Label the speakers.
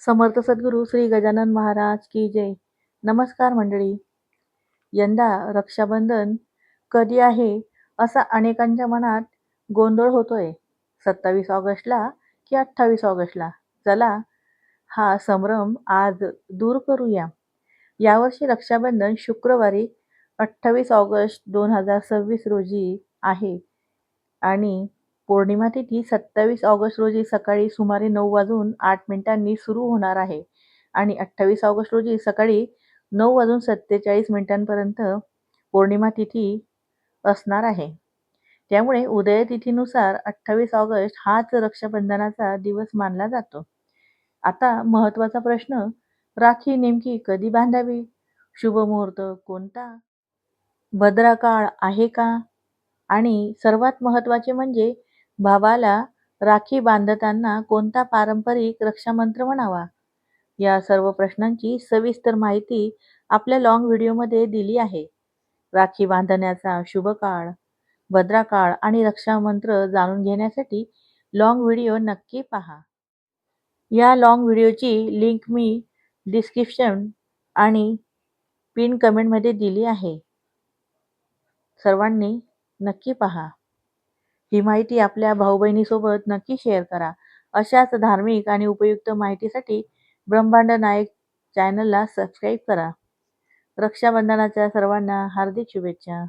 Speaker 1: समर्थ सद्गुरू श्री गजानन महाराज की जय. नमस्कार मंडळी. यंदा रक्षाबंधन कधी आहे असा अनेकांच्या मनात गोंधळ होतोय. 27 ऑगस्टला की 28 ऑगस्टला? चला हा संभ्रम आज दूर करूया. यावर्षी रक्षाबंधन शुक्रवारी 28 ऑगस्ट 2026 रोजी आहे आणि पौर्णिमा तिथी 27 ऑगस्ट रोजी सकाळी सुमारे 9:08 सुरू होणार आहे आणि 28 ऑगस्ट रोजी सकाळी 9:47 पर्यंत पौर्णिमा तिथी असणार आहे. त्यामुळे उदयतिथीनुसार 28 ऑगस्ट हाच रक्षाबंधनाचा दिवस मानला जातो. आता महत्त्वाचा प्रश्न, राखी नेमकी कधी बांधावी? शुभ मुहूर्त कोणता? भद्रकाळ आहे का? आणि सर्वात महत्त्वाचे म्हणजे भावाला राखी बांधताना कोणता पारंपरिक रक्षामंत्र म्हणावा? या सर्व प्रश्नांची सविस्तर माहिती आपल्या लॉंग व्हिडिओमध्ये दिली आहे. राखी बांधण्याचा शुभ काळ, भद्रकाळ आणि रक्षामंत्र जाणून घेण्यासाठी लॉंग व्हिडिओ नक्की पहा. या लॉंग व्हिडिओची लिंक मी डिस्क्रिप्शन आणि पिन कमेंटमध्ये दिली आहे. सर्वांनी नक्की पहा. ही माहिती आपल्या भाऊ-बहिणीसोबत नक्की शेअर करा. अशाच धार्मिक आणि उपयुक्त माहितीसाठी ब्रह्मांड नायक चॅनलला सबस्क्राईब करा. रक्षाबंधनाच्या सर्वांना हार्दिक शुभेच्छा.